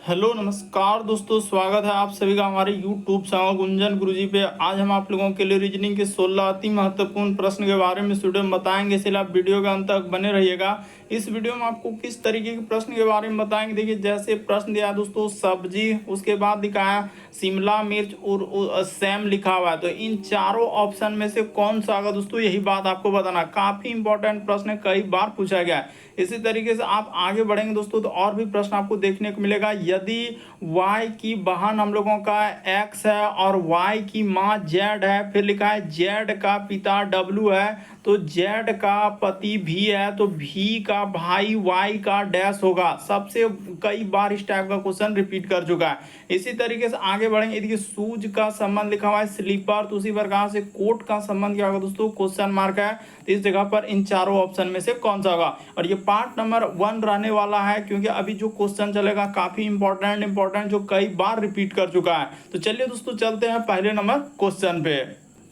Hello नमस्कार दोस्तों, स्वागत है आप सभी का हमारे YouTube चैनल गुंजन गुरुजी पे। आज हम आप लोगों के लिए रीजनिंग के 16 अति महत्वपूर्ण प्रश्न के बारे में इस वीडियो में बताएंगे, इसलिए आप वीडियो के अंत तक बने रहिएगा। इस वीडियो में आपको किस तरीके के प्रश्न के बारे में बताएंगे। देखिए, जैसे प्रश्न दिया दोस्तों सब्जी, उसके बाद दिखाया शिमला मिर्च और सैम लिखा हुआ है, तो इन चारों ऑप्शन में से कौन सा होगा दोस्तों, यही बात आपको बताना। काफी इंपॉर्टेंट प्रश्न है, कई बार पूछा गया है। इसी तरीके से आप आगे बढ़ेंगे दोस्तों तो और भी प्रश्न आपको देखने को मिलेगा। यदि y की बहन हम लोगों का x है और y की माँ z है, फिर लिखा है z का पिता w है, तो z का पति v है, तो v का भाई y का डैश होगा। सबसे कई बार इस टाइप का क्वेश्चन रिपीट कर चुका है। इसी तरीके से आगे बढ़ेंगे। देखिए, शूज का संबंध लिखा हुआ है स्लीपर, तो उसी प्रकार से कोट का संबंध क्या होगा दोस्तों, क्वेश्चन मार्क है। तो इस जगह पर इन चारों ऑप्शन में से कौन सा होगा। और ये पार्ट नंबर 1 रहने वाला है, क्योंकि अभी जो क्वेश्चन चलेगा काफी इंपॉर्टेंट जो कई बार रिपीट कर चुका है। तो चलिए दोस्तों चलते हैं पहले नंबर क्वेश्चन पे।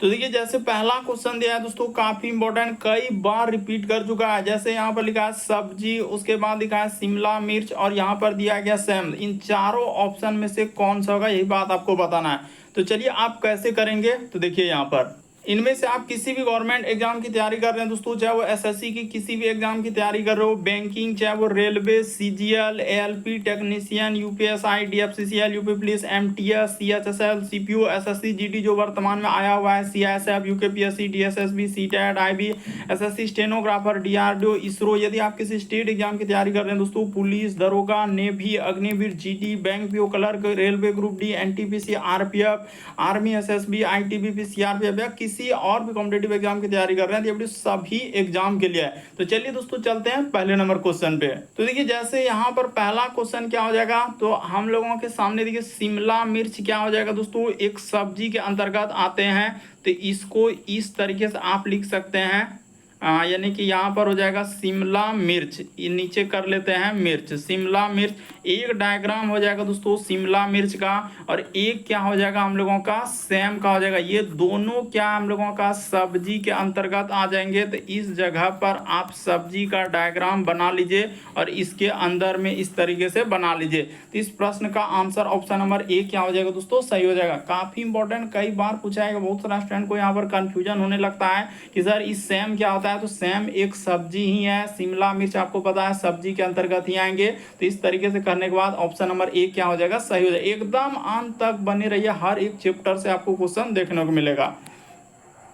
तो देखिए, जैसे पहला क्वेश्चन दिया है दोस्तों, काफी इंपॉर्टेंट, कई बार रिपीट कर चुका है। जैसे यहाँ पर लिखा है सब्जी, उसके बाद लिखा है शिमला मिर्च और यहाँ पर दिया गया सैम। इन चारों ऑप्शन में से कौन सा होगा, यही बात आपको बताना है। तो चलिए आप कैसे करेंगे, तो देखिए यहाँ पर इनमें से आप किसी भी गवर्नमेंट एग्जाम की तैयारी कर रहे हैं दोस्तों, चाहे वो एसएससी की किसी भी एग्जाम की तैयारी कर रहे हो, बैंकिंग, चाहे वो railway, CGL, ALP technician, UPSI, DFCCL, UP police, MTS, CHSL, CPO, SSC GD जो वर्तमान में आया हुआ है, CISF, UKPSC, DSSB, CTET, IB, SSC stenographer, DRDO, ISRO. यदि आप किसी स्टेट एग्जाम की तैयारी कर रहे हैं दोस्तों, पुलिस, दरोगा, navy, Agniveer, GD, bank PO clerk, railway group D, NTPC, RPF, army, SSB, ITBP, CRPF या किसी और भी कॉम्पिटेटिव एग्जाम की तैयारी कर रहे हैं, तो ये सभी एग्जाम के लिए है। तो चलिए दोस्तों चलते हैं पहले नंबर क्वेश्चन पे। तो देखिए, जैसे यहाँ पर पहला क्वेश्चन क्या हो जाएगा, तो हम लोगों के सामने देखिए शिमला मिर्च क्या हो जाएगा दोस्तों, एक सब्जी के अंतर्गत आते हैं। तो इसको इस तरीके से आप लिख सकते हैं, यानी कि यहाँ पर हो जाएगा शिमला मिर्च, ये नीचे कर लेते हैं मिर्च, शिमला मिर्च। एक डायग्राम हो जाएगा दोस्तों शिमला मिर्च का, और एक क्या हो जाएगा हम लोगों का सैम का हो जाएगा। ये दोनों क्या हम लोगों का सब्जी के अंतर्गत आ जाएंगे। तो इस जगह पर आप सब्जी का डायग्राम बना लीजिए और इसके अंदर में इस तरीके से बना लीजिए। तो इस प्रश्न का आंसर ऑप्शन नंबर ए क्या हो जाएगा दोस्तों, सही हो जाएगा। काफी इंपॉर्टेंट, कई बार पूछा जाएगा। बहुत सारा स्टूडेंट को यहाँ पर कंफ्यूजन होने लगता है कि सर इस सैम क्या होता है, तो सैम एक सब्जी ही है, शिमला मिर्च आपको पता है सब्जी के अंतर्गत ही आएंगे। तो इस तरीके से करने के बाद ऑप्शन नंबर ए क्या हो जाएगा, सही हो जाएगा। एकदम अंत तक बने रहिए, हर एक चैप्टर से आपको क्वेश्चन देखने को मिलेगा।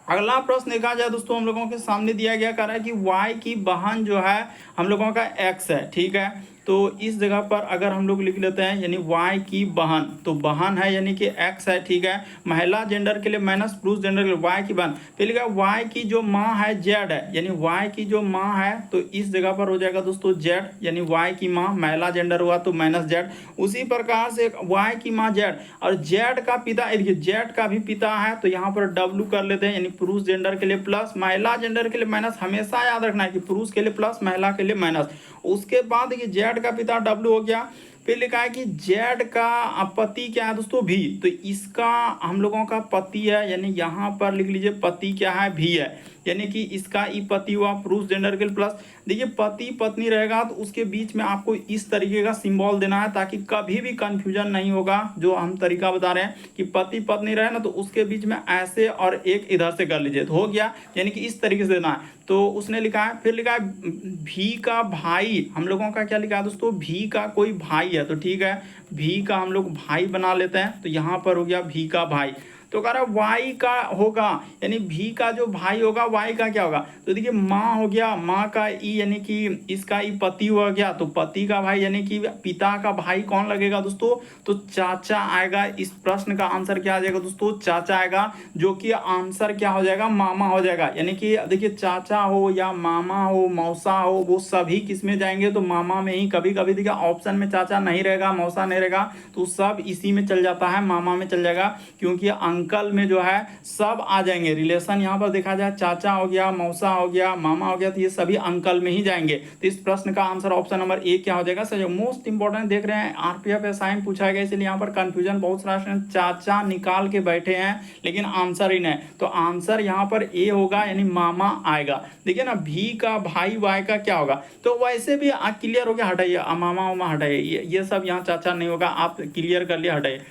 अगला प्रश्न देखा जाए दोस्तों, हम लोगों के सामने दिया गया कह रहा है कि y की बहन जो है हम लोगों का x है, ठीक है। तो इस जगह पर अगर हम लोग लिख लेते हैं, यानी y की बहन, तो बहन है यानी कि x है, ठीक है। महिला जेंडर के लिए माइनस, पुरुष जेंडर के लिए y की बहन। फिर लिखा y की जो माँ है z है, यानी y की जो माँ है, तो इस जगह पर हो जाएगा दोस्तों z, यानी y की माँ, महिला जेंडर हुआ तो माइनस z। उसी प्रकार से y की माँ z और z का पिता, देखिए z का भी पिता है, तो यहाँ पर w कर लेते हैं, यानी पुरुष जेंडर के लिए प्लस, महिला जेंडर के लिए माइनस। हमेशा याद रखना है कि पुरुष के लिए प्लस, महिला के लिए माइनस। उसके बाद देखिए जेड का पिता W हो गया। फिर लिखा है कि जेड का पति क्या है दोस्तों, भी, तो इसका हम लोगों का पति है, यानी यहाँ पर लिख लीजिए पति क्या है, भी है, यानी कि इसका ई पति हुआ, पुरुष जेंडर के लिए प्लस। देखिए पति पत्नी रहेगा तो उसके बीच में आपको इस तरीके का सिंबल देना है, ताकि कभी भी कंफ्यूजन नहीं होगा। जो हम तरीका बता रहे हैं कि पति पत्नी रहे ना, तो उसके बीच में ऐसे और एक इधर से कर लीजिए, तो हो गया, यानी कि इस तरीके से देना है। तो उसने लिखा है, फिर लिखा है भी का भाई, हम लोगों का क्या लिखा है दोस्तों, भी का कोई भाई है, तो ठीक है, भी का हम लोग भाई बना लेते हैं, तो यहाँ पर हो गया भी का भाई। तो कह रहा है वाई का होगा, यानी भी का जो भाई होगा वाई का क्या होगा, तो देखिए माँ हो गया, माँ का ई, यानी कि इसका ई पति हो गया, तो पति का भाई यानी कि पिता का भाई कौन लगेगा दोस्तों, तो चाचा आएगा। इस प्रश्न का आंसर क्या आ जाएगा दोस्तों, चाचा आएगा, जो कि आंसर क्या हो जाएगा, मामा हो जाएगा। यानी कि देखिए चाचा हो या मामा हो, मौसा हो, वो सभी किस में जाएंगे, तो मामा में ही। कभी कभी देखिए ऑप्शन में चाचा नहीं रहेगा, मौसा नहीं रहेगा, तो सब इसी में चल जाता है, मामा में चल जाएगा, क्योंकि अंकल में जो है सब आ जाएंगे। रिलेशन यहाँ पर देखा जाए चाचा हो गया, मौसा हो गया, मामा हो गया, तो ये सभी अंकल में ही जाएंगे। तो इस प्रश्न का आंसर ऑप्शन नंबर ए क्या हो जाएगा सही। मोस्ट इंपॉर्टेंट देख रहे हैं आरपीएफ एसआई में पूछा गया, इसलिए यहाँ पर कंफ्यूजन बहुत सारा स्टूडेंट चाचा निकाल के बैठे हैं लेकिन आंसर ही नहीं। तो आंसर यहाँ पर ए होगा यानी मामा आएगा। देखिए ना, भी का भाई वाई का क्या होगा, तो वैसे भी क्लियर हो गया, हटाइए मामा उमा हटाइए, ये सब यहाँ चाचा नहीं होगा, आप क्लियर कर लिए, हटाइए।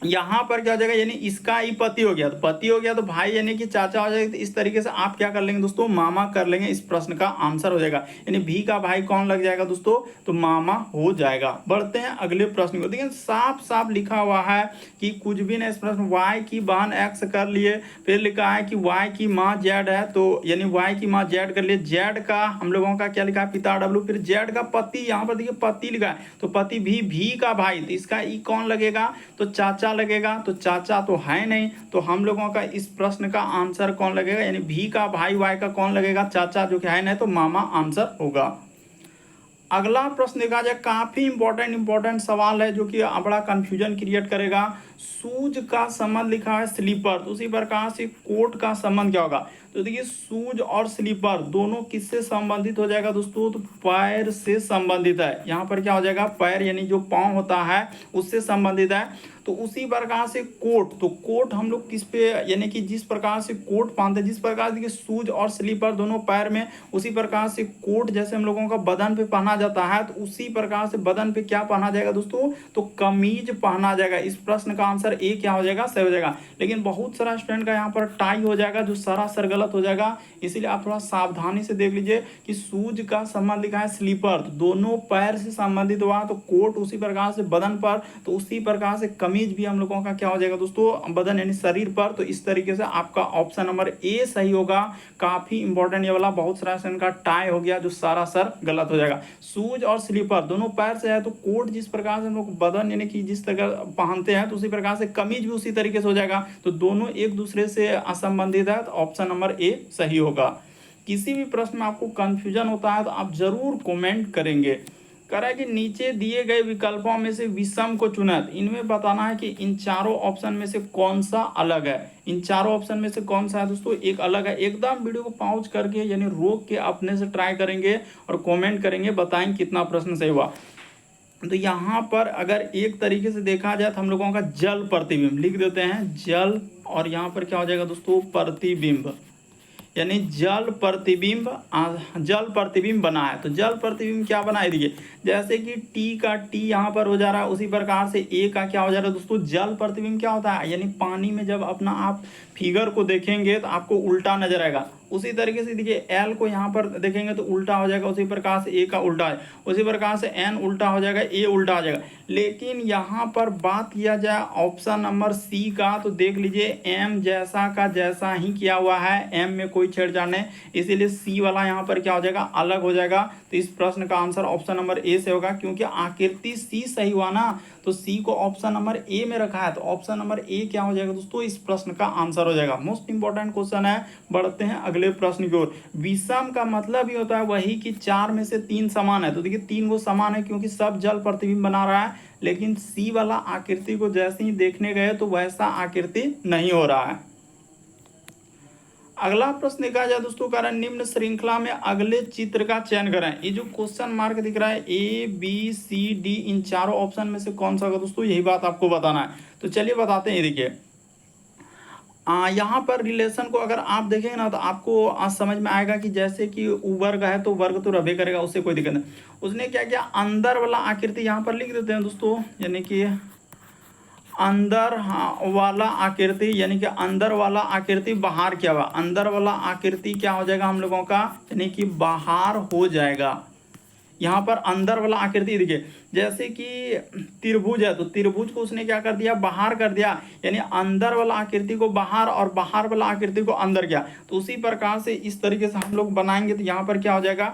यहाँ पर क्या हो जाएगा, यानी इसका ही पति हो गया, तो पति हो गया तो भाई यानी कि चाचा हो जाएगा। तो इस तरीके से आप क्या कर लेंगे दोस्तों, मामा कर लेंगे, इस प्रश्न का आंसर हो जाएगा। यानी भी का भाई कौन लग जाएगा दोस्तों, तो मामा हो जाएगा। बढ़ते हैं अगले प्रश्न को। देखिए साफ साफ लिखा हुआ है कि कुछ भी नहीं, इस प्रश्न वाई की बहन एक्स कर लिए, फिर लिखा है कि वाई की माँ जेड है, तो यानी वाई की माँ जेड कर लिए, जेड का हम लोगों का क्या लिखा है पिता डब्ल्यू, फिर जेड का पति, यहाँ पर देखिए पति लिखा है, तो पति भी का भाई, तो इसका ई कौन लगेगा, तो चाचा लगेगा। तो चाचा तो है नहीं, तो हम लोगों का इस प्रश्न का आंसर कौन लगेगा, यानी भी का भाई वाई का कौन लगेगा, चाचा, जो कि है नहीं, तो मामा आंसर होगा। अगला प्रश्न देखा जाए, काफी इंपॉर्टेंट सवाल है जो कि बड़ा कंफ्यूजन क्रिएट करेगा। शूज का संबंध लिखा है स्लीपर, तो उसी प्रकार से कोट का संबंध क्या होगा, तो देखिए शूज और स्लीपर दोनों किससे संबंधित हो जाएगा दोस्तों, तो पैर से संबंधित है। यहाँ पर क्या हो जाएगा, पैर यानी जो पाँव होता है उससे संबंधित है। तो उसी प्रकार से कोट, तो कोट हम लोग किस पे, यानी कि जिस प्रकार से कोट पहनते हैं, जिस प्रकार देखिए शूज और स्लीपर दोनों पैर में, उसी प्रकार से कोट जैसे हम लोगों का बदन पे पहना जाता है, तो उसी प्रकार से बदन पे क्या पहना जाएगा दोस्तों, तो कमीज पहना जाएगा। इस प्रश्न का आंसर ए क्या हो जाएगा, सही हो जाएगा। लेकिन बहुत सारा स्टूडेंट का यहाँ पर टाई हो जाएगा, जो सरासर गलत हो जाएगा, इसीलिए आप थोड़ा सावधानी से देख लीजिए कि शूज का संबंध लिखा है स्लीपर, तो दोनों पैर से संबंधित हुआ, तो कोट उसी प्रकार से बदन पर, तो उसी प्रकार से कमीज भी हम लोगों का क्या हो जाएगा दोस्तों, बदन यानी शरीर पर। तो इस तरीके से आपका ऑप्शन नंबर ए सही होगा। काफी इंपॉर्टेंट ये वाला, बहुत सारा स्टूडेंट का टाई हो गया जो सरासर गलत हो जाएगा। शूज और स्लीपर दोनों पैर से है, तो कोट जिस प्रकार से हम लोग बदन यानी कि जिस तरह पहनते हैं, तो उसी प्रकार से कमीज भी उसी तरीके से हो जाएगा, तो दोनों एक दूसरे से असंबंधित है, तो ऑप्शन नंबर ए सही होगा। किसी भी प्रश्न में आपको कंफ्यूजन होता है तो आप जरूर कमेंट करेंगे। कह रहा है कि नीचे दिए गए विकल्पों में से विषम को चुना, इनमें बताना है कि इन चारों ऑप्शन में से कौन सा अलग है। इन चारों ऑप्शन में से कौन सा है दोस्तों, एक अलग है। एकदम वीडियो को पॉज करके यानी रोक के अपने से ट्राई करेंगे और कमेंट करेंगे, बताएं कितना प्रश्न सही हुआ। तो यहाँ पर अगर एक तरीके से देखा जाए तो हम लोगों का जल प्रतिबिंब लिख देते हैं, जल, और यहाँ पर क्या हो जाएगा दोस्तों, प्रतिबिंब, यानी जल प्रतिबिंब बना है। तो जल प्रतिबिंब क्या बना है, देखिए जैसे कि टी का टी यहाँ पर हो जा रहा है, उसी प्रकार से ए का क्या हो जा रहा है दोस्तों, जल प्रतिबिंब क्या होता है, यानी पानी में जब अपना आप फिगर को देखेंगे तो आपको उल्टा नजर आएगा। उसी तरीके से देखिए एल को यहाँ पर देखेंगे तो उल्टा हो जाएगा, उसी प्रकार से ए का उल्टा है, उसी प्रकार से एन उल्टा हो जाएगा, ए उल्टा हो जाएगा। लेकिन यहाँ पर बात किया जाए ऑप्शन नंबर सी का, तो देख लीजिए एम जैसा का जैसा ही किया हुआ है, एम में कोई छेड़छाड़ नहीं, इसीलिए सी वाला यहाँ पर क्या हो जाएगा, अलग हो जाएगा। तो इस प्रश्न का आंसर ऑप्शन नंबर ए से होगा, क्योंकि आकृति सी सही हुआ ना, तो सी को ऑप्शन नंबर ए में रखा है, तो ऑप्शन नंबर ए क्या हो जाएगा दोस्तों, इस प्रश्न का आंसर हो जाएगा। मोस्ट इंपॉर्टेंट क्वेश्चन है। बढ़ते हैं अगले प्रश्न की ओर। विषम का मतलब ही होता है वही कि चार में से तीन समान है, तो देखिए तीन को समान है क्योंकि सब जल प्रतिबिंब बना रहा है, लेकिन सी वाला आकृति को जैसे ही देखने गए तो वैसा आकृति नहीं हो रहा है। अगला प्रश्न देखा जाए दोस्तों, कारण निम्न श्रृंखला में अगले चित्र का चयन करें। ये जो क्वेश्चन मार्क दिख रहा है ए बी सी डी, इन चारों ऑप्शन में से कौन सा होगा दोस्तों, यही बात आपको बताना है। तो चलिए बताते हैं। देखिए यहाँ पर रिलेशन को अगर आप देखेंगे ना तो आपको समझ में आएगा कि जैसे कि वर्ग है तो वर्ग तो रबे करेगा, उससे कोई दिक्कत नहीं। उसने क्या किया, अंदर वाला आकृति यहाँ पर लिख देते हैं दोस्तों, यानी कि अंदर वाला आकृति, यानी कि अंदर वाला आकृति बाहर क्या हुआ, अंदर वाला आकृति क्या हो जाएगा हम लोगों का, यानी कि बाहर हो जाएगा। यहाँ पर अंदर वाला आकृति देखिए जैसे कि त्रिभुज है, तो त्रिभुज को उसने क्या कर दिया, बाहर कर दिया, यानी अंदर वाला आकृति को बाहर और बाहर वाला आकृति को अंदर किया। तो उसी प्रकार से इस तरीके से हम लोग बनाएंगे, तो यहाँ पर क्या हो जाएगा,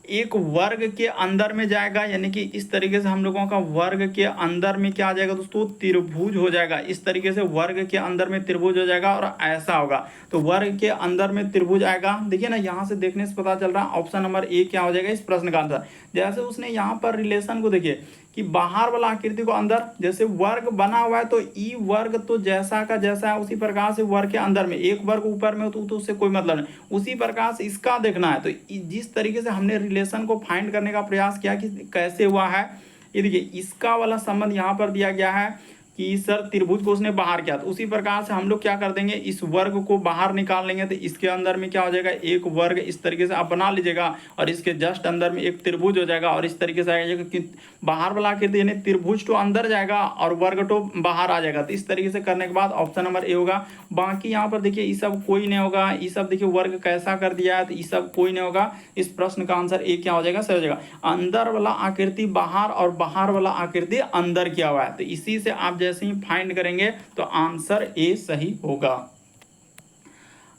एक वर्ग के अंदर में जाएगा, यानी कि इस तरीके से हम लोगों का वर्ग के अंदर में क्या आ जाएगा दोस्तों, त्रिभुज हो जाएगा। इस तरीके से वर्ग के अंदर में त्रिभुज हो जाएगा और ऐसा होगा, तो वर्ग के अंदर में त्रिभुज आएगा। देखिए ना, यहाँ से देखने से पता चल रहा है ऑप्शन नंबर ए क्या हो जाएगा इस प्रश्न का आंसर। जैसे उसने यहाँ पर रिलेशन को देखिए कि बाहर वाला आकृति को अंदर, जैसे वर्ग बना हुआ है तो ई वर्ग तो जैसा का जैसा है, उसी प्रकार से वर्ग के अंदर में एक वर्ग ऊपर में हो तो उससे कोई मतलब नहीं, उसी प्रकार से इसका देखना है। तो जिस तरीके से हमने रिलेशन को फाइंड करने का प्रयास किया कि कैसे हुआ है, ये देखिए इसका वाला संबंध यहाँ पर दिया गया है कि सर त्रिभुज को उसने बाहर किया, तो उसी प्रकार से हम लोग क्या कर देंगे, इस वर्ग को बाहर निकाल लेंगे, तो इसके अंदर में क्या हो जाएगा, एक वर्ग इस तरीके से आप बना लीजिएगा और इसके जस्ट अंदर में एक त्रिभुज हो जाएगा। और इस तरीके से आएगा कि बाहर वाला आकृति यानी त्रिभुज तो अंदर जाएगा और वर्ग तो बाहर आ जाएगा। तो इस तरीके से करने के बाद ऑप्शन नंबर ए होगा। बाकी यहाँ पर देखिए ये सब कोई नहीं होगा, ये सब देखिए वर्ग कैसा कर दिया है, तो ये सब कोई नहीं होगा। इस प्रश्न का आंसर ए क्या हो जाएगा, सही हो जाएगा। अंदर वाला आकृति बाहर और बाहर वाला आकृति अंदर किया हुआ है, तो इसी से आप जैसे ही फाइंड करेंगे तो आंसर ए सही होगा।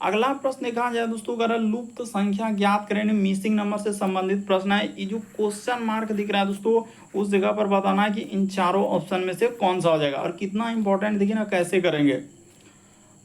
अगला प्रश्न कहा जाए दोस्तों, अगर लुप्त संख्या ज्ञात करें, मिसिंग नंबर से संबंधित प्रश्न है। ये जो क्वेश्चन मार्क दिख रहा है दोस्तों, उस जगह पर बताना है कि इन चारों ऑप्शन में से कौन सा हो जाएगा और कितना इंपॉर्टेंट देखिए ना कैसे करेंगे।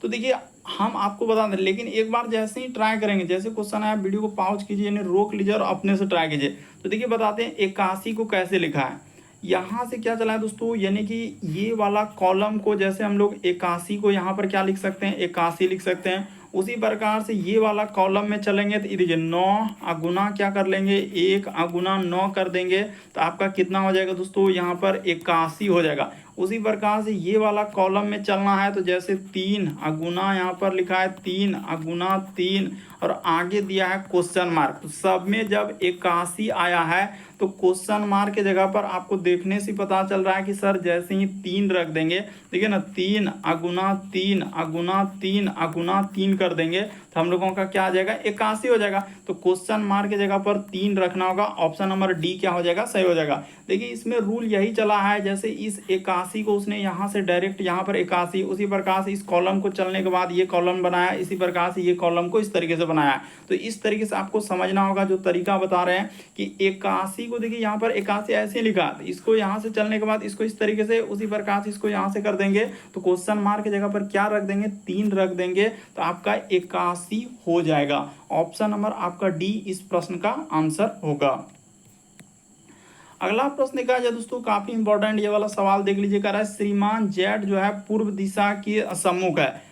तो देखिए हम आपको बता दें, लेकिन एक बार जैसे ही ट्राई करेंगे, जैसे क्वेश्चन आया वीडियो को पॉज कीजिए, यानी रोक लीजिए और अपने से ट्राई कीजिए। तो देखिए बताते हैं 81 को कैसे लिखा है। यहाँ से क्या चला है दोस्तों, यानी कि ये वाला कॉलम को जैसे हम लोग 81 को यहाँ पर क्या लिख सकते हैं, 81 लिख सकते हैं। उसी प्रकार से ये वाला कॉलम में चलेंगे तो देखिए 9 अगुना क्या कर लेंगे, 1 अगुना 9 कर देंगे, तो आपका कितना हो जाएगा दोस्तों, यहाँ पर 81 हो जाएगा। उसी प्रकार से ये वाला कॉलम में चलना है तो जैसे 3 अगुना यहाँ पर लिखा है 3 अगुना 3 और आगे दिया है क्वेश्चन मार्क। तो सब में जब 81 आया है तो क्वेश्चन मार्क के जगह पर आपको देखने से पता चल रहा है कि सर जैसे ही 3 रख देंगे, देखिए ना 3 अगुना 3 अगुना 3 अगुना 3 कर देंगे तो हम लोगों का क्या आ जाएगा, 81 हो जाएगा। तो क्वेश्चन मार्क के जगह पर 3 रखना होगा। ऑप्शन नंबर डी क्या हो जाएगा, सही हो जाएगा। देखिए इसमें रूल यही चला है, जैसे इस 81 को उसने यहाँ से डायरेक्ट यहाँ पर 81, उसी प्रकार से इस कॉलम को चलने के बाद ये कॉलम बनाया, इसी प्रकार से ये कॉलम को इस तरीके से बनाया। तो इस तरीके से आपको समझना होगा जो तरीका बता रहे हैं कि 81 को देखिए यहाँ पर 81 ऐसे लिखा, तो इसको यहाँ से चलने के बाद इसको इस तरीके से, उसी प्रकार से इसको यहाँ से कर देंगे तो क्वेश्चन मार्क की जगह पर क्या रख देंगे, 3 रख देंगे तो आपका 81 हो जाएगा। ऑप्शन नंबर आपका डी इस प्रश्न का आंसर होगा। अगला प्रश्न क्या है दोस्तों, काफी इंपॉर्टेंट ये वाला सवाल देख लीजिए। कह रहा है श्रीमान जेड जो है पूर्व दिशा की सम्मुख है।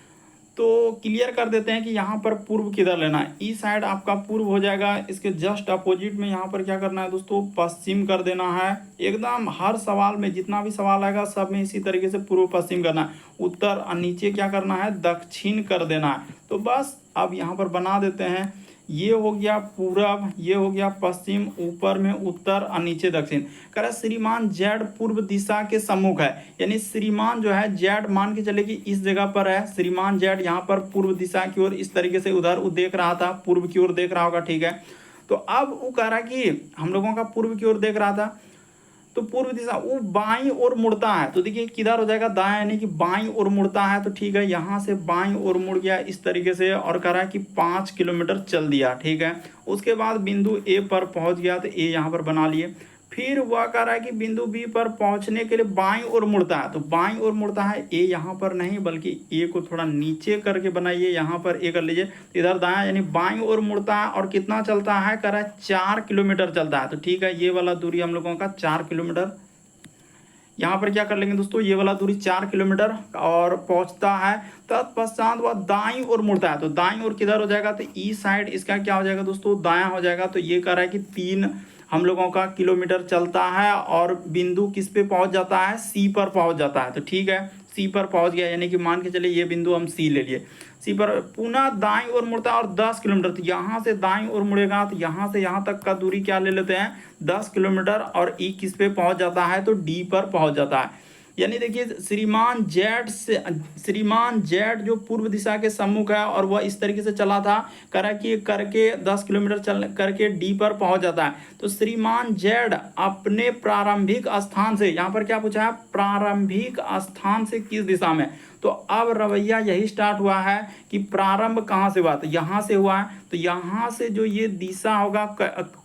तो क्लियर कर देते हैं कि यहाँ पर पूर्व किधर लेना है, ई साइड आपका पूर्व हो जाएगा। इसके जस्ट अपोजिट में यहाँ पर क्या करना है दोस्तों, पश्चिम कर देना है। एकदम हर सवाल में जितना भी सवाल आएगा सब में इसी तरीके से पूर्व पश्चिम करना है। उत्तर और नीचे क्या करना है, दक्षिण कर देना है। तो बस अब यहाँ पर बना देते हैं, ये हो गया पूरब, ये हो गया पश्चिम, ऊपर में उत्तर और नीचे दक्षिण। कह रहा श्रीमान जेड पूर्व दिशा के सम्मुख है, यानी श्रीमान जो है जेड मान के चले कि इस जगह पर है। श्रीमान जेड यहाँ पर पूर्व दिशा की ओर इस तरीके से उधर देख रहा था, पूर्व की ओर देख रहा होगा, ठीक है। तो अब वो कह रहा कि हम लोगों का पूर्व की ओर देख रहा था, तो पूर्व दिशा वो बाईं ओर मुड़ता है। तो देखिए किधर हो जाएगा, दाएं, यानी कि बाईं ओर मुड़ता है। तो ठीक है, यहाँ से बाईं ओर मुड़ गया इस तरीके से और कह रहा है कि 5 किलोमीटर चल दिया, ठीक है। उसके बाद बिंदु ए पर पहुंच गया, तो ए यहाँ पर बना लिए। फिर वह कह रहा है कि बिंदु बी पर पहुंचने के लिए बाईं ओर मुड़ता है। तो बाईं ओर मुड़ता है, ए यहाँ पर नहीं बल्कि ए को थोड़ा नीचे करके बनाइए, यहाँ पर ए कर लीजिए, इधर दायां, यानी बाईं ओर मुड़ता है। और कितना चलता है, कह रहा है 4 किलोमीटर चलता है। तो ठीक है, ये वाला दूरी हम लोगों का 4 किलोमीटर। यहाँ पर क्या कर लेंगे दोस्तों, ये वाला दूरी 4 किलोमीटर और पहुंचता है। तत्पश्चात वह दाईं ओर मुड़ता है। तो दाईं ओर किधर हो जाएगा, तो ई साइड इसका क्या हो जाएगा दोस्तों, दायां हो जाएगा। तो ये कह रहा है कि 3 हम लोगों का किलोमीटर चलता है और बिंदु किस पे पहुंच जाता है, सी पर पहुंच जाता है। तो ठीक है, सी पर पहुंच गया, यानी कि मान के चलिए ये बिंदु हम सी ले लिए। सी पर पुनः दाईं ओर मुड़ता है और 10 किलोमीटर, तो यहाँ से दाईं ओर मुड़ेगा तो यहाँ से यहाँ तक का दूरी क्या ले लेते हैं, 10 किलोमीटर। और ई किस पे पहुंच जाता है, तो डी पर पहुंच जाता है। यानी देखिए श्रीमान जेड जो पूर्व दिशा के सम्मुख है और वह इस तरीके से चला था, करा कि करके 10 किलोमीटर चल करके डी पर पहुंच जाता है। तो श्रीमान जेड अपने प्रारंभिक स्थान से, यहाँ पर क्या पूछा है, प्रारंभिक स्थान से किस दिशा में। तो अब रवैया यही स्टार्ट हुआ है कि प्रारंभ कहाँ से हुआ, तो यहाँ से हुआ है। तो यहाँ से जो ये दिशा होगा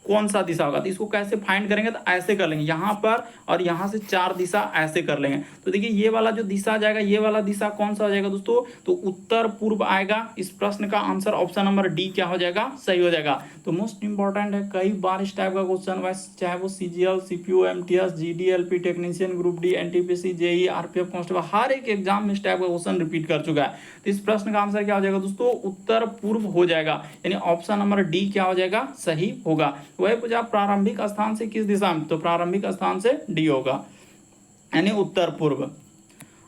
कौन सा दिशा होगा। तो इसको कैसे फाइंड करेंगे, तो ऐसे कर लेंगे, यहाँ पर और यहाँ से 4 दिशा ऐसे कर लेंगे। तो देखिए ये वाला जो दिशा जाएगा, ये वाला दिशा कौन सा हो जाएगा दोस्तों, तो उत्तर पूर्व आएगा। इस प्रश्न का आंसर ऑप्शन नंबर डी क्या हो जाएगा, सही हो जाएगा। तो मोस्ट इंपॉर्टेंट है, कई बार इस टाइप का क्वेश्चन हुआ, चाहे वो CGL, CPO, MTS, GDLP technician, group D, NTPC, JE, RPF constable, हर एक एग्जाम में इस टाइप का क्वेश्चन रिपीट कर चुका है। तो इस प्रश्न का आंसर क्या हो जाएगा दोस्तों, उत्तर पूर्व हो जाएगा, यानी ऑप्शन नंबर डी क्या हो जाएगा, सही होगा। वही पूछा प्रारंभिक स्थान से किस दिशा में, तो प्रारंभिक स्थान से डी होगा, यानी उत्तर पूर्व।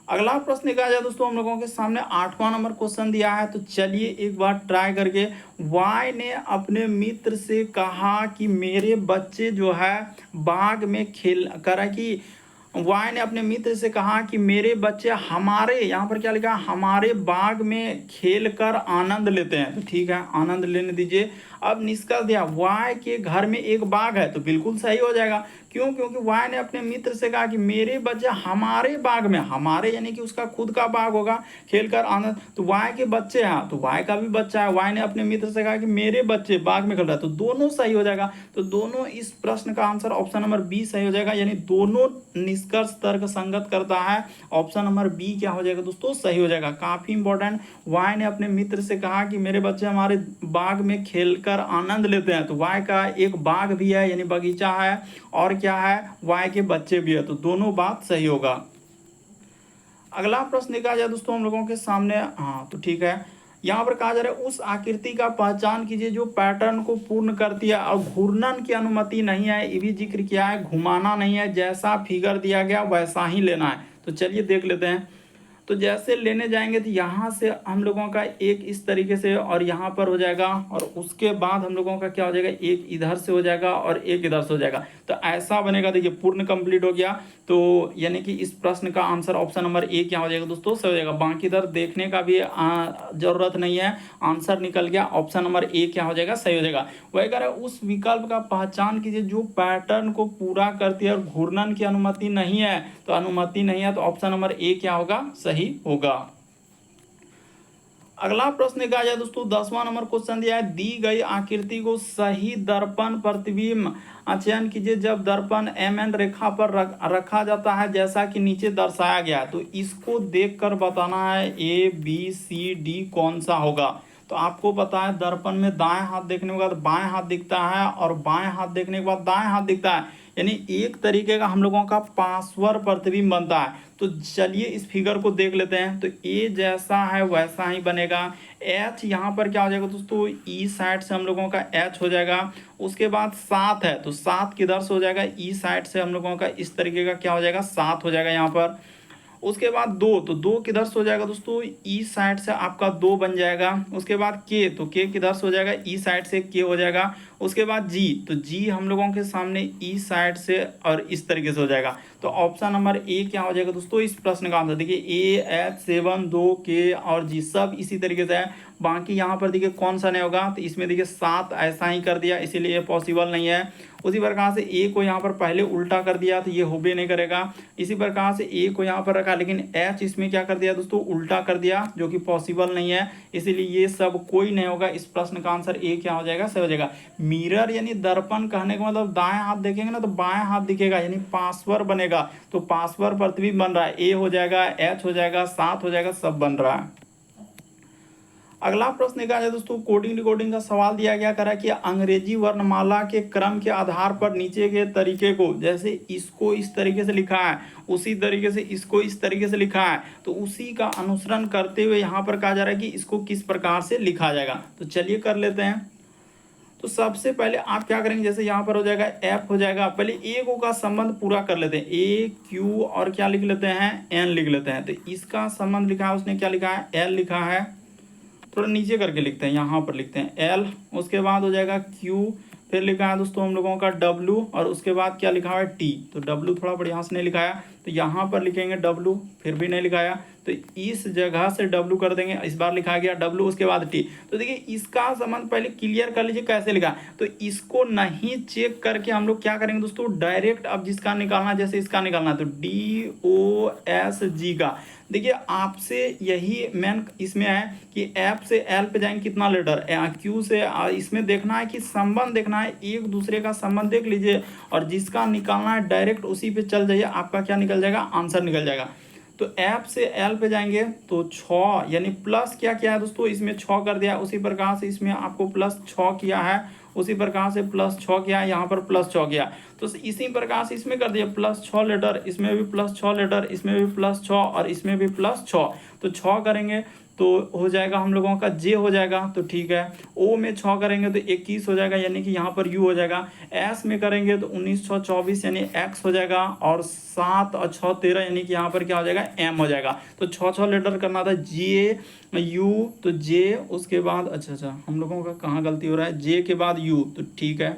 अगला प्रश्न देखा जाए दोस्तों, हम लोगों के सामने 8वां नंबर क्वेश्चन दिया है। तो चलिए एक बार ट्राई करके, वाई ने अपने मित्र से कहा कि मेरे बच्चे जो है बाग में खेल करा कि वाई ने अपने मित्र से कहा कि मेरे बच्चे हमारे, यहाँ पर क्या लिखा है, हमारे बाग में खेल कर आनंद लेते हैं। तो ठीक है, आनंद लेने दीजिए। अब निष्कर्ष दिया, वाई के घर में एक बाग है, तो बिल्कुल सही हो जाएगा। क्यों, क्योंकि वाई ने अपने मित्र से कहा कि मेरे बच्चे हमारे बाग में, हमारे यानी कि उसका खुद का बाग होगा, खेलकर आनंद, तो वाई के बच्चे हैं, तो वाई का भी बच्चा है। वाई ने अपने मित्र से कहा कि मेरे बच्चे बाग में खेल रहा है, तो दोनों सही हो जाएगा। तो दोनों, इस प्रश्न का आंसर ऑप्शन नंबर बी सही हो जाएगा, यानी दोनों निष्कर्ष तर्क संगत करता है। ऑप्शन नंबर बी क्या हो जाएगा दोस्तों, सही हो जाएगा। काफी इंपॉर्टेंट, वाई ने अपने मित्र से कहा कि मेरे बच्चे हमारे बाग में खेलकर आनंद लेते हैं, तो वाई का एक बाग भी है, यानी बगीचा है, और क्या है, वाई के बच्चे भी है, तो दोनों बात सही होगा। अगला प्रश्न देखा जाए दोस्तों हम लोगों के सामने, हाँ तो ठीक है, यहाँ पर कहा जा रहा है उस आकृति का पहचान कीजिए जो पैटर्न को पूर्ण करती है और घूर्णन की अनुमति नहीं है, ये भी जिक्र किया है, घुमाना नहीं है, जैसा फिगर दिया गया वैसा ही लेना है। तो चलिए देख लेते हैं। तो जैसे लेने जाएंगे तो यहाँ से हम लोगों का एक इस तरीके से और यहाँ पर हो जाएगा, और उसके बाद हम लोगों का क्या हो जाएगा, एक इधर से हो जाएगा और एक इधर से हो जाएगा। तो ऐसा बनेगा, देखिए पूर्ण कंप्लीट हो गया। तो यानी कि इस प्रश्न का आंसर ऑप्शन नंबर ए क्या हो जाएगा दोस्तों, सही हो जाएगा। बाकी इधर देखने का भी जरूरत नहीं है, आंसर निकल गया, ऑप्शन नंबर ए क्या हो जाएगा, सही हो जाएगा। वही कह रहा है उस विकल्प का पहचान कीजिए जो पैटर्न को पूरा करती है और घूर्णन की अनुमति नहीं है, तो अनुमति नहीं है, तो ऑप्शन नंबर ए क्या होगा, सही होगा। अगला प्रश्न देखा जाए दोस्तों, 10वां नंबर क्वेश्चन दिया है, दी गई आकृति को सही दर्पण प्रतिबिंब चयन कीजिए जब दर्पण एमएन रेखा पर रखा जाता है जैसा कि नीचे दर्शाया गया है। तो इसको देखकर बताना है ए बी सी डी कौन सा होगा। तो आपको पता है दर्पण में दाएं हाथ देखने के बाद बाएं हाथ दिखता है और बाएं हाथ देखने के बाद दाएं हाथ दिखता है, यानी एक तरीके का हम लोगों का पार्श्व प्रतिबिंब बनता है। तो चलिए इस फिगर को देख लेते हैं। तो ए जैसा है वैसा ही बनेगा। एच यहाँ पर क्या हो जाएगा दोस्तों, ई साइड से हम लोगों का एच हो जाएगा। उसके बाद 7 है तो 7 किधर से हो जाएगा, ई साइड से हम लोगों का इस तरीके का क्या हो जाएगा, 7 हो जाएगा यहाँ पर। उसके बाद 2, तो 2 किधर से हो जाएगा दोस्तों, ई साइड से आपका 2 बन जाएगा। उसके बाद के, तो के किधर से हो जाएगा, ई साइड से के हो जाएगा। उसके बाद जी, तो जी हम लोगों के सामने ई साइड से और इस तरीके से हो जाएगा। तो ऑप्शन नंबर ए क्या हो जाएगा दोस्तों, इस प्रश्न का आंसर देखिए ए एच 7 2 के और जी सब इसी तरीके से है। बाकी यहाँ पर देखिए कौन सा नहीं होगा, तो इसमें देखिए 7 ऐसा ही कर दिया, इसीलिए ये पॉसिबल नहीं है। उसी प्रकार से ए को यहाँ पर पहले उल्टा कर दिया तो ये हो भी नहीं करेगा। इसी प्रकार से ए को यहाँ पर रखा, लेकिन एच इसमें क्या कर दिया दोस्तों, उल्टा कर दिया, जो कि पॉसिबल नहीं है, इसीलिए ये सब कोई नहीं होगा। इस प्रश्न का आंसर ए क्या हो जाएगा, सही हो जाएगा। मिरर यानी दर्पण कहने का मतलब दाएं हाथ देखेंगे ना तो बाएं हाथ दिखेगा, यानी पार्श्व बनेगा। तो पार्श्व प्रतिबिंब बन रहा है, ए हो जाएगा, एच हो जाएगा, 7 हो जाएगा, सब बन रहा है। अगला प्रश्न देखा जाए दोस्तों, कोडिंग डिकोडिंग का सवाल दिया गया करा कि अंग्रेजी वर्णमाला के क्रम के आधार पर नीचे के तरीके को, जैसे इसको इस तरीके से लिखा है उसी तरीके से इसको इस तरीके से लिखा है, तो उसी का अनुसरण करते हुए यहाँ पर कहा जा रहा है कि इसको किस प्रकार से लिखा जाएगा। तो चलिए कर लेते हैं। तो सबसे पहले आप क्या करेंगे, जैसे यहाँ पर हो जाएगा एफ हो जाएगा, पहले ए को का संबंध पूरा कर लेते हैं, ए क्यू और क्या लिख लेते हैं, एन लिख लेते हैं। तो इसका संबंध लिखा है उसने, क्या लिखा है, एल लिखा है। थोड़ा नीचे करके लिखते हैं, यहाँ पर लिखते हैं एल, उसके बाद हो जाएगा क्यू, फिर लिखा है दोस्तों हम लोगों का डब्लू, और उसके बाद क्या लिखा हुआ है टी। तो डब्लू थोड़ा बढ़िया से नहीं लिखाया, तो यहाँ पर लिखेंगे डब्लू, फिर भी नहीं लिखाया, तो इस जगह से डब्लू कर देंगे, इस बार लिखा गया डब्लू, उसके बाद टी। तो देखिए इसका संबंध पहले क्लियर कर लीजिए कैसे लिखा। तो इसको नहीं चेक करके हम लोग क्या करेंगे दोस्तों, डायरेक्ट अब जिसका निकालना, जैसे इसका निकालना तो DOSG का, देखिए आपसे यही मेन इसमें है कि एफ से एल पे जाएंगे कितना लेटर, क्यू से इसमें देखना है कि संबंध देखना है, एक दूसरे का संबंध देख लीजिए और जिसका निकालना है डायरेक्ट उसी पे चल जाइए, आपका क्या निकल जाएगा, आंसर निकल जाएगा। तो एफ से एल पे जाएंगे तो 6 यानी प्लस क्या किया है दोस्तों, इसमें 6 कर दिया, उसी प्रकार से इसमें आपको प्लस 6 किया है, उसी प्रकार से प्लस 6 किया है, यहाँ पर प्लस 6 किया। तो इसी प्रकार से इसमें कर दिया प्लस 6 लेटर, इसमें भी प्लस 6 लेटर, इसमें भी प्लस 6 और इसमें भी प्लस 6। तो 6 करेंगे तो हो जाएगा हम लोगों का जे हो जाएगा, तो ठीक है। ओ में 6 करेंगे तो 21 हो जाएगा, यानी कि यहाँ पर यू हो जाएगा। एस में करेंगे तो 19 6 24 यानी एक्स हो जाएगा, और 7 और 6 13 यानी कि यहाँ पर क्या हो जाएगा, एम हो जाएगा। तो 6 लेटर करना था, जे यू तो जे, उसके बाद अच्छा हम लोगों का कहाँ गलती हो रहा है, जे के बाद यू, तो ठीक है।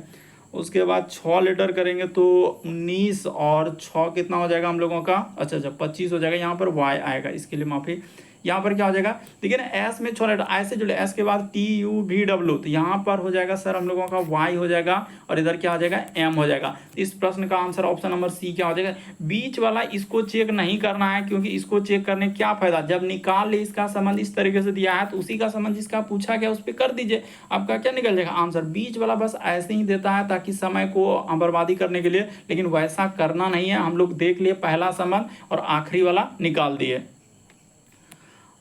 उसके बाद 6 लेटर करेंगे तो 19 और 6 कितना हो जाएगा हम लोगों का, अच्छा 25 हो जाएगा, यहाँ पर वाई आएगा, इसके लिए माफी। यहाँ पर क्या हो जाएगा, देखिए ना एस में 6 लेटर ऐसे जुड़े, एस के बाद TUVW, तो यहाँ पर हो जाएगा सर हम लोगों का वाई हो जाएगा, और इधर क्या हो जाएगा, एम हो जाएगा। तो इस प्रश्न का आंसर ऑप्शन नंबर सी क्या हो जाएगा। बीच वाला इसको चेक नहीं करना है, क्योंकि इसको चेक करने क्या फायदा, जब निकाल ले इसका संबंध इस तरीके से दिया है तो उसी का संबंध जिसका पूछा गया उस पर कर दीजिए, आपका क्या निकल जाएगा आंसर। बीच वाला बस ऐसे ही देता है ताकि समय को बर्बादी करने के लिए, लेकिन वैसा करना नहीं है। हम लोग देख लिए पहला संबंध और आखिरी वाला निकाल दिए।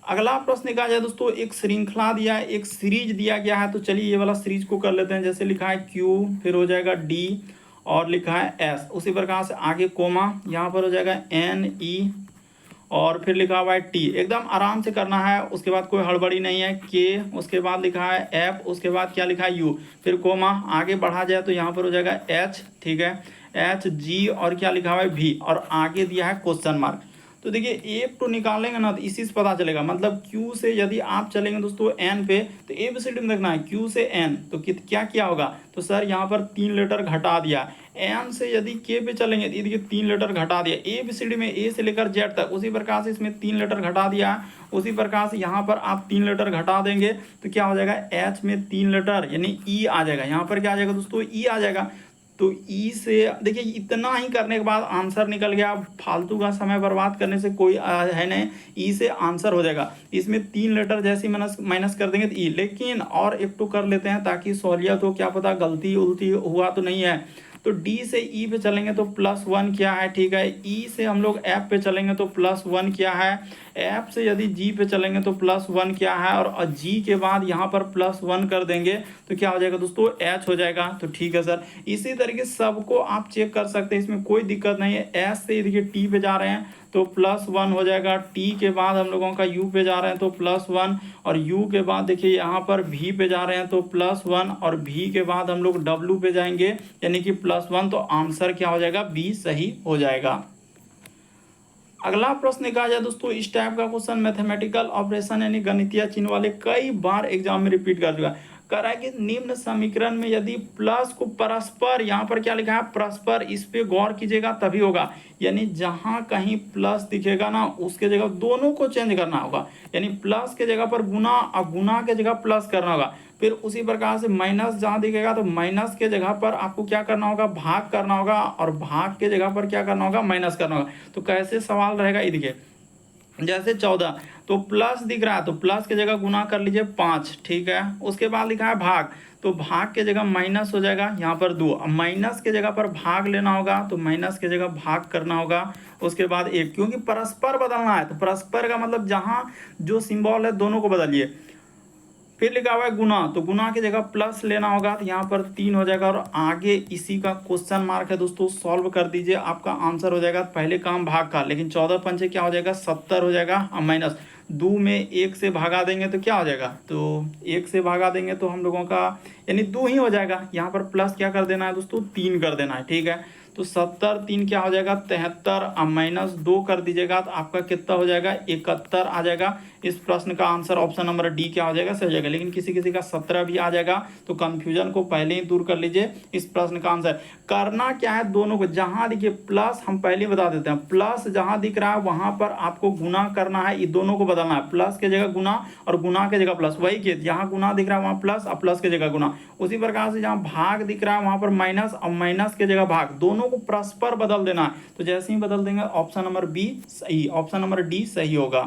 अगला प्रश्न देखा जाए दोस्तों, एक श्रृंखला दिया है, एक सीरीज दिया गया है, तो चलिए ये वाला सीरीज को कर लेते हैं। जैसे लिखा है Q, फिर हो जाएगा D और लिखा है S, उसी प्रकार से आगे कोमा, यहाँ पर हो जाएगा NE और फिर लिखा हुआ है T। एकदम आराम से करना है, उसके बाद कोई हड़बड़ी नहीं है। K, उसके बाद लिखा है F, उसके बाद क्या लिखा है U, फिर कोमा, आगे बढ़ा जाए तो यहाँ पर हो जाएगा H, ठीक है, HG और क्या लिखा हुआ है V, और आगे दिया है क्वेश्चन मार्क। तो देखिए एक तो निकालेंगे ना तो इसी से पता चलेगा, मतलब Q से यदि आप चलेंगे दोस्तों N पे, तो ABCD में देखना है Q से N तो क्या होगा, तो सर यहाँ पर 3 लेटर घटा दिया। N से यदि K पे चलेंगे तो देखिए 3 लेटर घटा दिया। ABCD में A से लेकर Z तक, उसी प्रकार से इसमें 3 लेटर घटा दिया, उसी प्रकार से यहाँ पर आप 3 लेटर घटा देंगे तो क्या हो जाएगा, H में 3 लेटर यानी E आ जाएगा। यहाँ पर क्या आ जाएगा दोस्तों, E आ जाएगा। तो ई से देखिए इतना ही करने के बाद आंसर निकल गया। फालतू का समय बर्बाद करने से कोई है नहीं, ई से आंसर हो जाएगा। इसमें 3 लेटर जैसे माइनस कर देंगे तो ई, लेकिन और एक तो कर लेते हैं ताकि सहूलियत हो, क्या पता गलती उल्टी हुआ तो नहीं है। तो डी से ई पे चलेंगे तो +1 क्या है, ठीक है। ई से हम लोग एफ पे चलेंगे तो +1 क्या है। एफ से यदि जी पे चलेंगे तो +1 क्या है, और जी के बाद यहाँ पर +1 कर देंगे तो क्या हो जाएगा दोस्तों, एच हो जाएगा। तो ठीक है सर, इसी तरीके सबको आप चेक कर सकते हैं, इसमें कोई दिक्कत नहीं है। एस से देखिए टी पे जा रहे हैं तो +1 हो जाएगा। टी के बाद हम लोगों का यू पे जा रहे हैं तो +1, और यू के बाद देखिए यहाँ पर भी पे जा रहे हैं तो +1, और भी के बाद हम लोग डब्ल्यू पे जाएंगे यानी कि +1। तो आंसर क्या हो जाएगा, बी सही हो जाएगा। अगला प्रश्न कहा जाए दोस्तों, इस टाइप का क्वेश्चन मैथमेटिकल ऑपरेशन यानी गणितीय चिन्ह वाले कई बार एग्जाम में रिपीट कर चुका है। कह रहा है कि निम्न समीकरण में यदि प्लस को परस्पर, यहाँ पर क्या लिखा है परस्पर, इस पे गौर कीजिएगा तभी होगा। यानी जहां कहीं प्लस दिखेगा ना उसके जगह दोनों को चेंज करना होगा, यानी प्लस के जगह पर गुना और गुना के जगह प्लस करना होगा। फिर उसी प्रकार से माइनस जहां दिखेगा तो माइनस के जगह पर आपको क्या करना होगा, भाग करना होगा, और भाग के जगह पर क्या करना होगा, माइनस करना होगा। तो कैसे सवाल रहेगा, ये देखिए जैसे 14 तो प्लस दिख रहा है तो प्लस की जगह गुना कर लीजिए 5, ठीक है। उसके बाद लिखा है भाग, तो भाग के जगह माइनस हो जाएगा यहाँ पर 2, अब माइनस के जगह पर भाग लेना होगा तो माइनस के जगह भाग करना होगा। उसके बाद 1, क्योंकि परस्पर बदलना है तो परस्पर का मतलब जहाँ जो सिंबल है दोनों को बदलिए। फिर लिखा हुआ है गुना, तो गुना की जगह प्लस लेना होगा तो यहाँ पर 3 हो जाएगा, और आगे इसी का क्वेश्चन मार्क है दोस्तों, सॉल्व कर दीजिए आपका आंसर हो जाएगा। पहले काम भाग का, लेकिन 14 पंचे क्या हो जाएगा 70 हो जाएगा, और माइनस 2 में 1 से भागा देंगे तो क्या हो जाएगा, तो 1 से भागा देंगे तो हम लोगों का यानी 2 ही हो जाएगा। यहाँ पर प्लस क्या कर देना है दोस्तों, 3 कर देना है, ठीक है। तो 70 3 क्या हो जाएगा 73, अब -2 कर दीजिएगा तो आपका कितना हो जाएगा 71 आ जाएगा। इस प्रश्न का आंसर ऑप्शन नंबर डी क्या हो जाएगा, सही हो जाएगा। लेकिन किसी किसी का 17 भी आ जाएगा, तो कंफ्यूजन को पहले ही दूर कर लीजिए। इस प्रश्न का आंसर करना क्या है, दोनों को जहां देखिए प्लस, हम पहले बता देते हैं, प्लस जहां दिख रहा है वहां पर आपको गुना करना है, ये दोनों को बदलना है, प्लस के जगह गुना और गुना के जगह प्लस। वही केस, जहां गुना दिख रहा है वहां प्लस और प्लस के जगह गुना। उसी प्रकार से जहां भाग दिख रहा है वहां पर माइनस और माइनस के जगह भाग, दोनों को परस्पर बदल देना है। तो जैसे ही बदल देंगे ऑप्शन नंबर बी सही, ऑप्शन नंबर डी सही होगा।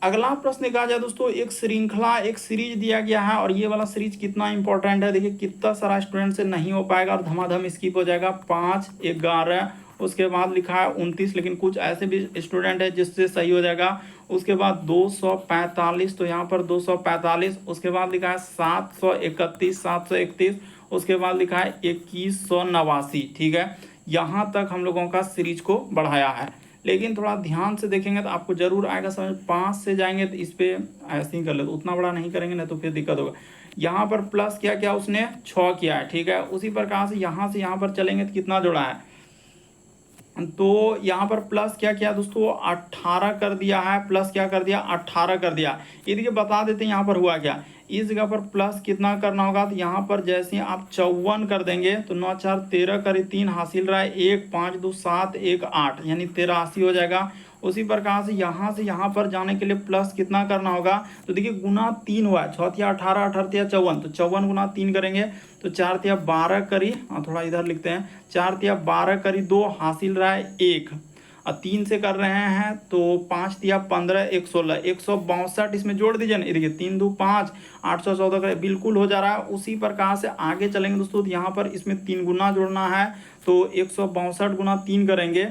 अगला प्रश्न कहा जाए दोस्तों, एक श्रृंखला, एक सीरीज दिया गया है और ये वाला सीरीज कितना इंपॉर्टेंट है, देखिए कितना सारा स्टूडेंट से नहीं हो पाएगा और धमाधम स्किप हो जाएगा। 5, 11, उसके बाद लिखा है 29, लेकिन कुछ ऐसे भी स्टूडेंट है जिससे सही हो जाएगा। उसके बाद 245, तो यहाँ पर 245, उसके बाद लिखा है 731, 731, उसके बाद लिखा है 2189। ठीक है, यहाँ तक हम लोगों का सीरीज को बढ़ाया है, लेकिन थोड़ा ध्यान से देखेंगे तो आपको जरूर आएगा समझ। 5 से जाएंगे तो इस पे ऐसे ही कर ले, तो उतना बड़ा नहीं करेंगे ना तो फिर दिक्कत होगा। यहाँ पर प्लस किया क्या उसने, 6 किया है। ठीक है, उसी प्रकार से यहाँ पर चलेंगे तो कितना जोड़ा है, तो यहाँ पर प्लस क्या किया दोस्तों, 18 कर दिया है। प्लस क्या कर दिया, 18 कर दिया। ये देखिए बता देते हैं यहाँ पर हुआ क्या। इस जगह पर प्लस कितना करना होगा, तो यहाँ पर जैसे आप 54 कर देंगे तो 9 4 13 करे 3 हासिल रहा है 1, 5 2 7 1 8, यानी 83 हो जाएगा। उसी प्रकार से यहाँ पर जाने के लिए प्लस कितना करना होगा, तो देखिए गुना 3 हुआ है, 6 तिया 18, 18 तिया 54, तो 54 गुना 3 करेंगे तो 4 तिया 12 करी, थोड़ा इधर लिखते हैं, 4 तिया 12 करी 2 हासिल रहा है 1, और 3 से कर रहे हैं तो 5 तिया 15, 1 16, 162 इसमें जोड़ दीजिए ना। देखिए 3 2 5, 814 करे, बिल्कुल हो जा रहा है। उसी प्रकार से आगे चलेंगे दोस्तों, तो यहाँ पर इसमें 3 गुना जोड़ना है, तो 162 गुना 3 करेंगे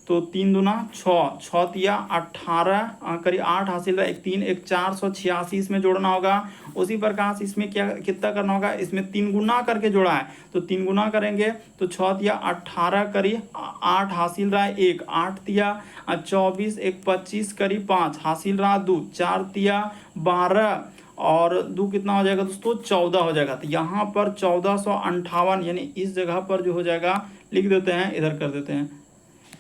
तो 3 दूना 6, 6 तिया 18 करीब 8 हासिल है 1 3 1 486 इसमें जोड़ना होगा। उसी प्रकार से इसमें क्या कितना करना होगा, इसमें 3 गुना करके जोड़ा है तो 3 गुना करेंगे तो 6 तिया 18 करीब 8 हासिल रहा है 1, 8 तिया 24 1 25 करीब 5 हासिल रहा 2, 4 तिया 12 और 2 कितना हो जाएगा दोस्तों, 14 हो जाएगा। तो यहाँ पर 1458, यानी इस जगह पर जो हो जाएगा लिख देते हैं, इधर कर देते हैं,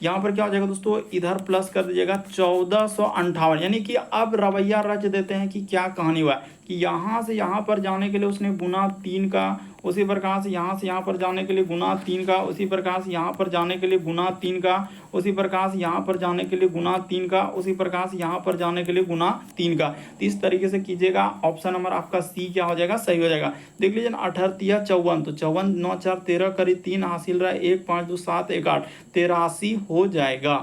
यहाँ पर क्या हो जाएगा दोस्तों, इधर प्लस कर दीजिएगा 1458, यानी कि अब रवैया रच देते हैं कि क्या कहानी हुआ है कि यहाँ से यहाँ पर जाने के लिए उसने गुना 3 का, उसी प्रकार से यहाँ पर जाने के लिए गुना 3 का, उसी प्रकार से यहाँ पर जाने के लिए गुना 3 का, उसी प्रकार से यहाँ पर जाने के लिए गुना 3 का, उसी प्रकार से यहाँ पर जाने के लिए गुना 3 का। तो इस तरीके से कीजिएगा, ऑप्शन नंबर आपका सी क्या हो जाएगा, सही हो जाएगा। देख लीजिए 18 तिया 54, तो 54 9 4 13 करीब 3 हासिल रहा है 1 5 2 7 1 8, 83 हो जाएगा।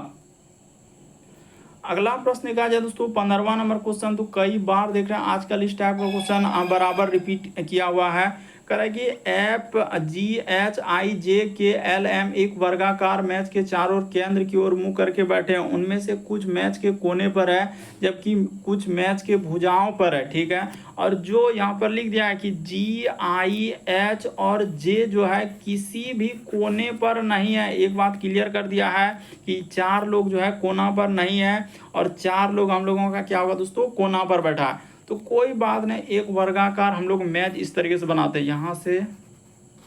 अगला प्रश्न कहा जाए दोस्तों 15वां नंबर क्वेश्चन, तो कई बार देख रहे हैं आजकल इस टाइप का क्वेश्चन बराबर रिपीट किया हुआ है। करेगी एफ जी एच आई जे के एल एम एक वर्गाकार मैच के चारों ओर केंद्र की ओर मुंह करके बैठे हैं। उनमें से कुछ मैच के कोने पर है जबकि कुछ मैच के भुजाओं पर है। ठीक है, और जो यहाँ पर लिख दिया है कि जी आई एच और जे जो है किसी भी कोने पर नहीं है। एक बात क्लियर कर दिया है कि 4 लोग जो है कोना पर नहीं है और 4 लोग हम लोगों का क्या होगा दोस्तों, कोना पर बैठा है। तो कोई बात नहीं, एक वर्गाकार हम लोग मैच इस तरीके से बनाते हैं, यहाँ से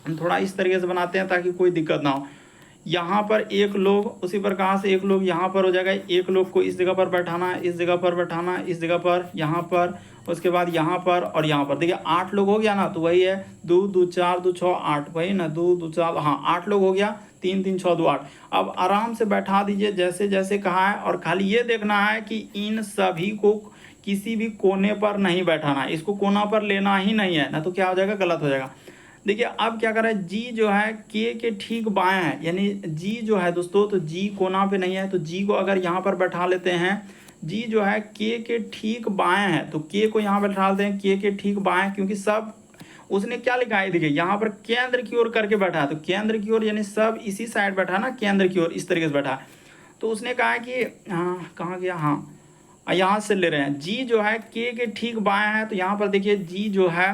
हम थोड़ा इस तरीके से बनाते हैं ताकि कोई दिक्कत ना हो। यहाँ पर एक लोग, उसी प्रकार से एक लोग यहाँ पर हो जाएगा, एक लोग को इस जगह पर बैठाना है, इस जगह पर बैठाना है, इस जगह पर, यहाँ पर, उसके बाद यहाँ पर और यहाँ पर। देखिए 8 लोग हो गया ना, तो वही है 2 2 4 2 6 8, वही ना 2 2 4, हाँ 8 लोग हो गया, 3 3 6 2 8। अब आराम से बैठा दीजिए जैसे जैसे कहा है, और खाली ये देखना है कि इन सभी को किसी भी कोने पर नहीं बैठाना है, इसको कोना पर लेना ही नहीं है, ना तो क्या हो जाएगा, गलत हो जाएगा। देखिए अब क्या कर रहा है, जी जो है के ठीक बाएं है, यानी जी जो है दोस्तों, तो जी कोना पे नहीं है, तो जी को अगर यहाँ पर बैठा लेते हैं, जी जो है के ठीक बाएं है, तो के को यहाँ बैठा लेते हैं के ठीक बाएं, क्योंकि सब उसने क्या लिखा है, देखिए यहाँ पर केंद्र की ओर करके बैठा है, तो केंद्र की ओर यानी सब इसी साइड बैठा ना, केंद्र की ओर इस तरीके से बैठा है। तो उसने कहा कि हाँ कहाँ गया, हाँ यहाँ से ले रहे हैं, जी जो है के ठीक बाएं है, तो यहाँ पर देखिए जी जो है,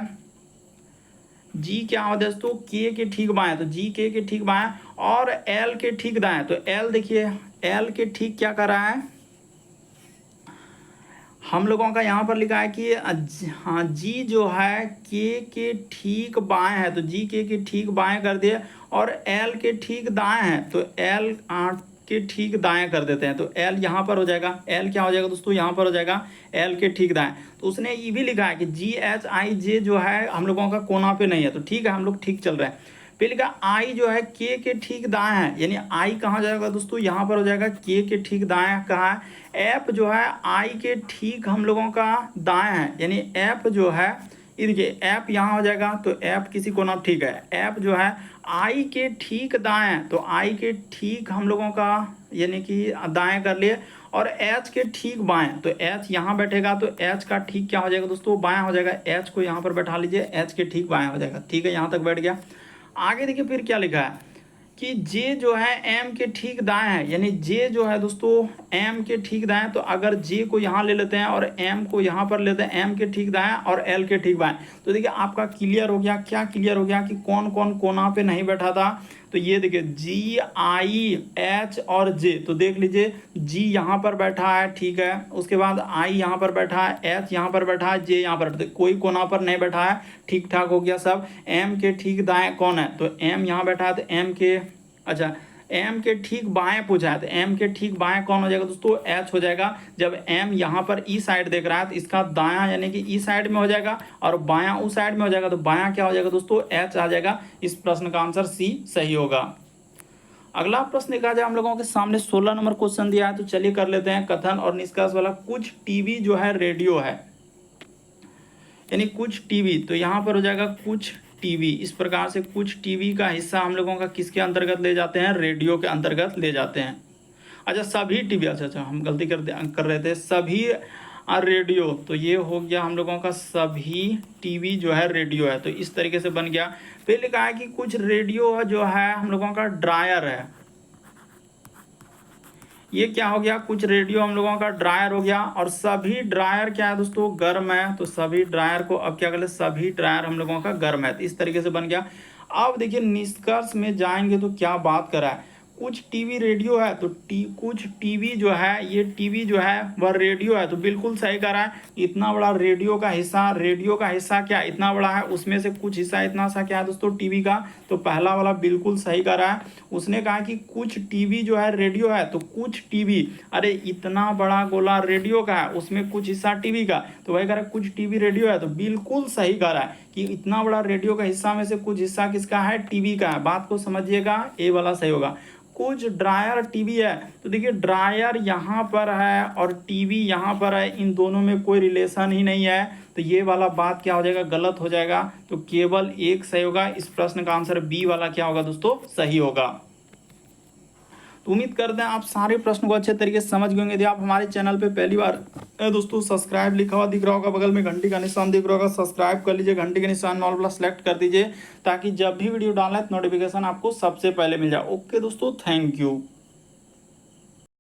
जी क्या हो दोस्तों, के ठीक बाएं, तो जी के ठीक बाएं, और एल के ठीक दाएं, तो एल देखिए एल के ठीक क्या कर रहा है, हम लोगों का यहाँ पर लिखा है कि हाँ जी जो है के ठीक बाएं है, तो जी के ठीक बाएं कर दिए, और एल के ठीक दाएं है, तो एल के ठीक दाएं कर देते हैं, तो एल यहाँ पर हो जाएगा, एल क्या हो जाएगा दोस्तों, यहाँ पर हो जाएगा एल के ठीक दाएं। तो उसने ये भी लिखा है कि जी एच आई जे जो है हम लोगों का कोना पे नहीं है, तो ठीक है, हम लोग ठीक चल रहे हैं। फिर लिखा आई जो है के ठीक दाएं है, यानी आई कहाँ जाएगा दोस्तों, यहाँ पर हो जाएगा के ठीक दाएं कहाँ है। एफ जो है आई के ठीक हम लोगों का दाएं है, यानी एफ जो है ये देखिए एफ यहाँ हो जाएगा, तो एफ किसी कोना ठीक है। एफ जो है आई के ठीक दाएं, तो आई के ठीक हम लोगों का यानी कि दाएं कर लिए, और एच के ठीक बाएं, तो एच यहाँ बैठेगा, तो एच का ठीक क्या हो जाएगा दोस्तों, बायां हो जाएगा। एच को यहाँ पर बैठा लीजिए, एच के ठीक बायां हो जाएगा। ठीक है, यहाँ तक बैठ गया। आगे देखिए फिर क्या लिखा है कि जे जो है एम के ठीक दाएं है, यानी जे जो है दोस्तों एम के ठीक दाएं, तो अगर जे को यहाँ ले लेते हैं और एम को यहाँ पर लेते हैं, एम के ठीक दाएं और एल के ठीक बाएं, तो देखिए आपका क्लियर हो गया। क्या क्लियर हो गया कि कौन कौन कोना पे नहीं बैठा था। तो ये देखिए जी आई एच और जे, तो देख लीजिए जी यहाँ पर बैठा है, ठीक है, उसके बाद आई यहाँ पर बैठा है, एच यहाँ पर बैठा है, जे यहाँ पर बैठा है, कोई कोना पर नहीं बैठा है, ठीक ठाक हो गया सब। एम के ठीक दाएं कौन है, तो एम यहाँ बैठा है, तो एम के अच्छा एम के ठीक बाएं पूछा है, तो एम के ठीक बाएं कौन हो जाएगा दोस्तों, एच हो जाएगा। जब एम यहाँ पर ई साइड देख रहा है तो इसका दायां यानी कि ई साइड में हो जाएगा और बायां उस साइड में हो जाएगा, तो बायां क्या हो जाएगा दोस्तों, एच आ जाएगा। इस प्रश्न का आंसर सी सही होगा। अगला प्रश्न देखा जाए हम लोगों के सामने 16 नंबर क्वेश्चन दिया है, तो चलिए कर लेते हैं। कथन और निष्कर्ष वाला, कुछ टीवी जो है रेडियो है, यानी कुछ टीवी, तो यहाँ पर हो जाएगा कुछ टीवी। इस प्रकार से कुछ टीवी का हिस्सा हम लोगों का किसके अंतर्गत ले जाते हैं, रेडियो के अंतर्गत ले जाते हैं। अच्छा सभी टीवी, अच्छा हम गलती कर रहे थे, सभी रेडियो, तो ये हो गया हम लोगों का सभी टीवी जो है रेडियो है, तो इस तरीके से बन गया। फिर लिखा है कि कुछ रेडियो जो है हम लोगों का ड्रायर है, ये क्या हो गया, कुछ रेडियो हम लोगों का ड्रायर हो गया। और सभी ड्रायर क्या है दोस्तों, गर्म है, तो सभी ड्रायर को अब क्या कर ले, सभी ड्रायर हम लोगों का गर्म है, तो इस तरीके से बन गया। अब देखिए निष्कर्ष में जाएंगे तो क्या बात करा है, कुछ टीवी रेडियो है, तो कुछ टीवी जो है, ये टीवी जो है वह रेडियो है, तो बिल्कुल सही करा है। इतना बड़ा रेडियो का हिस्सा क्या इतना बड़ा है, उसमें से कुछ हिस्सा इतना सा क्या है दोस्तों, टीवी का, तो पहला वाला बिल्कुल सही करा है। उसने कहा कि कुछ टीवी जो है रेडियो है, तो कुछ टीवी, अरे इतना बड़ा गोला रेडियो का है, उसमें कुछ हिस्सा टीवी का, तो वही कह रहा है कुछ टीवी रेडियो है, तो बिल्कुल सही करा है कि इतना बड़ा रेडियो का हिस्सा में से कुछ हिस्सा किसका है, टीवी का है। बात को समझिएगा, ए वाला सही होगा। कुछ ड्रायर टीवी है, तो देखिए ड्रायर यहाँ पर है और टीवी यहाँ पर है, इन दोनों में कोई रिलेशन ही नहीं है, तो ये वाला बात क्या हो जाएगा, गलत हो जाएगा। तो केवल एक सही होगा। इस प्रश्न का आंसर बी वाला क्या होगा दोस्तों, सही होगा। तो उम्मीद करते हैं आप सारे प्रश्न को अच्छे तरीके से समझ गए होंगे। यदि आप हमारे चैनल पे पहली बार दोस्तों सब्सक्राइब लिखा हुआ दिख रहा होगा, बगल में घंटी का निशान दिख रहा होगा, सब्सक्राइब कर लीजिए, घंटी के निशान में ऑल वाला सेलेक्ट कर दीजिए, ताकि जब भी वीडियो डालना है तो नोटिफिकेशन आपको सबसे पहले मिल जाए। ओके दोस्तों, थैंक यू।